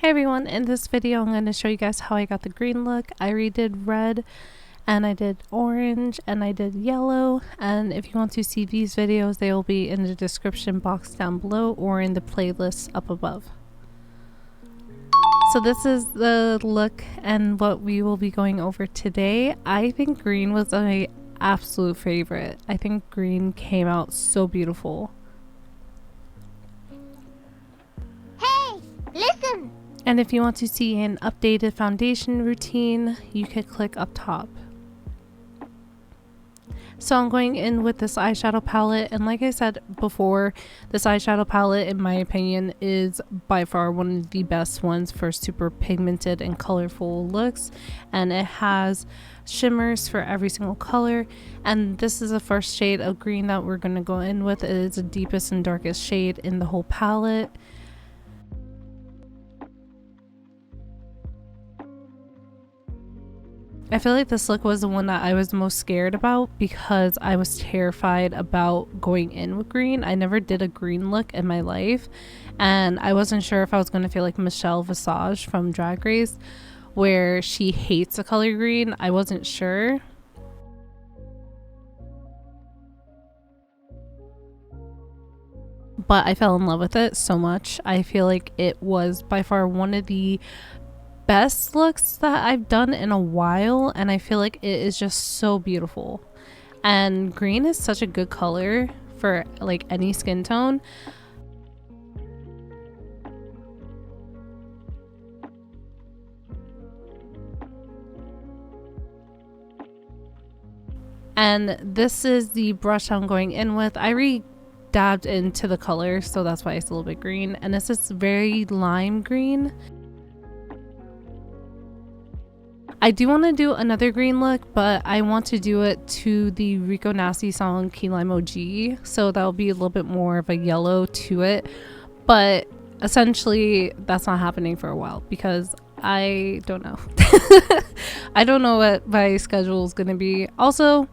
Hey everyone, in this video I'm going to show you guys how I got the green look. I redid red and I did orange and I did yellow, and if you want to see these videos they will be in the description box down below or in the playlist up above. So this is the look and what we will be going over today. I think green was my absolute favorite. I think green came out so beautiful. Hey, listen! And if you want to see an updated foundation routine, you could click up top. So I'm going in with this eyeshadow palette, and like I said before, this eyeshadow palette in my opinion is by far one of the best ones for super pigmented and colorful looks, and it has shimmers for every single color. And this is the first shade of green that we're going to go in with. It is the deepest and darkest shade in the whole palette. I feel like this look was the one that I was most scared about because I was terrified about going in with green. I never did a green look in my life, and I wasn't sure if I was going to feel like Michelle Visage from Drag Race, where she hates the color green. I wasn't sure. But I fell in love with it so much. I feel like it was by far one of the best looks that I've done in a while, and I feel like it is just so beautiful. And green is such a good color for like any skin tone. And this is the brush I'm going in with. I re-dabbed into the color, so that's why it's a little bit green, and this is very lime green. I do want to do another green look, but I want to do it to the Rico Nasty song Key Lime OG, so that'll be a little bit more of a yellow to it. But essentially that's not happening for a while because I don't know. I don't know what my schedule is going to be. Also,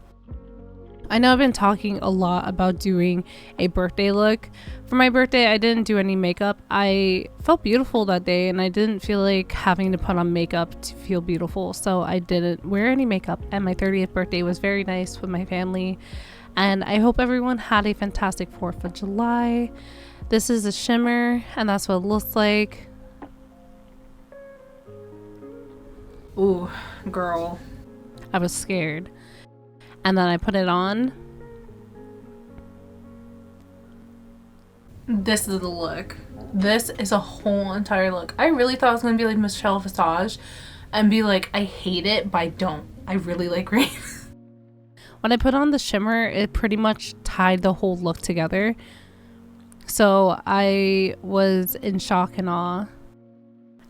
I know I've been talking a lot about doing a birthday look. For my birthday, I didn't do any makeup. I felt beautiful that day, and I didn't feel like having to put on makeup to feel beautiful, so I didn't wear any makeup. And my 30th birthday was very nice with my family, and I hope everyone had a fantastic 4th of July. This is a shimmer, and that's what it looks like. Ooh, girl. I was scared. And then I put it on. This is the look. This is a whole entire look. I really thought it was going to be like Michelle Visage and be like, I hate it, but I don't. I really like green. When I put on the shimmer, it pretty much tied the whole look together. So I was in shock and awe.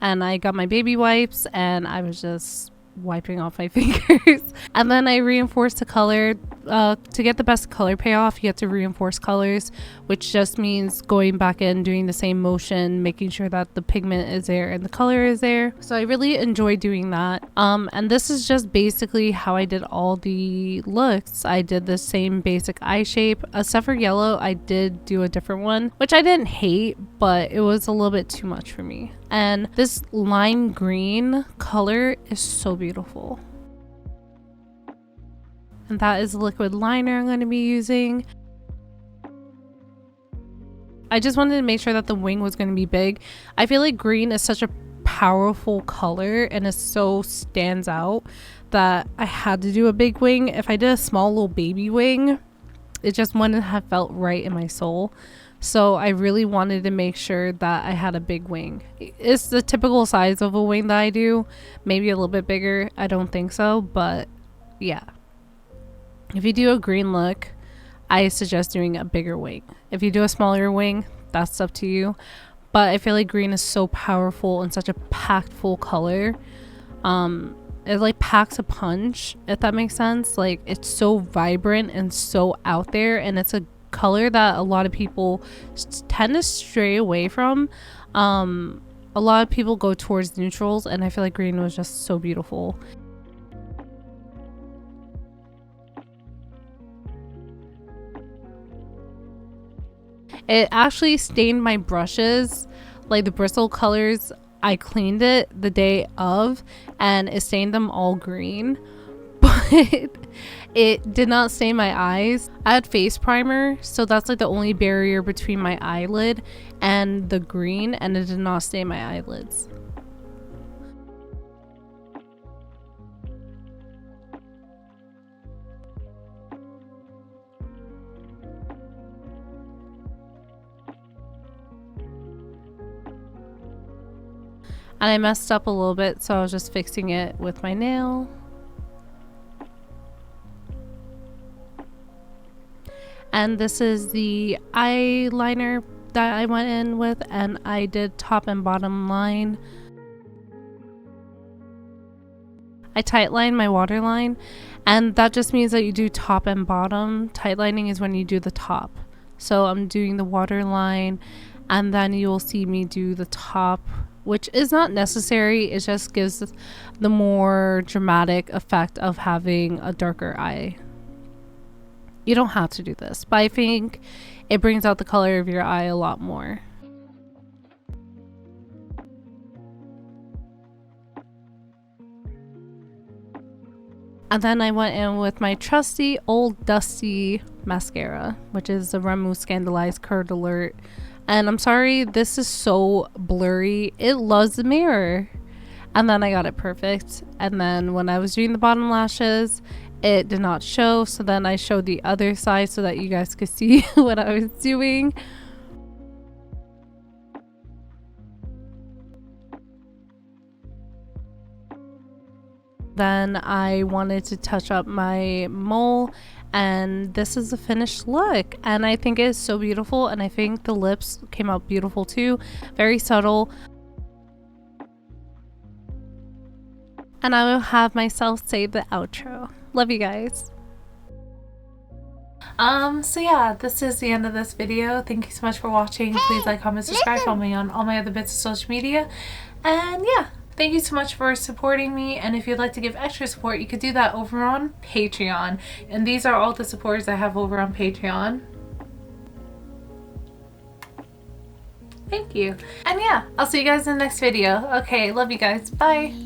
And I got my baby wipes and I was just wiping off my fingers. And then I reinforced the color. To get the best color payoff, you have to reinforce colors, which just means going back in, doing the same motion, making sure that the pigment is there and the color is there. So I really enjoy doing that. And this is just basically how I did all the looks. I did the same basic eye shape, except for yellow. I did do a different one, which I didn't hate, but it was a little bit too much for me. And this lime green color is so beautiful. And that is the liquid liner I'm going to be using. I just wanted to make sure that the wing was going to be big. I feel like green is such a powerful color and it so stands out that I had to do a big wing. If I did a small little baby wing, it just wouldn't have felt right in my soul. So I really wanted to make sure that I had a big wing. It's the typical size of a wing that I do. Maybe a little bit bigger. I don't think so, but yeah. If you do a green look, I suggest doing a bigger wing. If you do a smaller wing, that's up to you. But I feel like green is so powerful and such a packed full color. It like packs a punch, if that makes sense. Like, it's so vibrant and so out there, and it's a color that a lot of people tend to stray away from. A lot of people go towards neutrals, and I feel like green was just so beautiful. It actually stained my brushes, like the bristle colors I cleaned it the day of and it stained them all green. But it did not stain my eyes. I had face primer, so that's like the only barrier between my eyelid and the green, and it did not stain my eyelids. And I messed up a little bit, so I was just fixing it with my nail. And this is the eyeliner that I went in with, and I did top and bottom line. I tightline my waterline, and that just means that you do top and bottom. Tightlining is when you do the top. So I'm doing the waterline, and then you will see me do the top, which is not necessary. It just gives the more dramatic effect of having a darker eye. You don't have to do this, but I think it brings out the color of your eye a lot more. And then I went in with my trusty old dusty mascara, which is the Remu Scandalized Curd Alert. And I'm sorry, this is so blurry. It loves the mirror. And then I got it perfect. And then when I was doing the bottom lashes, it did not show. So then I showed the other side so that you guys could see what I was doing. Then I wanted to touch up my mole, and this is the finished look, and I think it is so beautiful, and I think the lips came out beautiful too. Very subtle. And I will have myself say the outro. Love you guys. So yeah, this is the end of this video. Thank you so much for watching. Please like, comment, subscribe, follow me on all my other bits of social media, and yeah, thank you so much for supporting me. And if you'd like to give extra support, you could do that over on Patreon, and these are all the supporters I have over on Patreon. Thank you. And yeah, I'll see you guys in the next video. Okay, love you guys. Bye.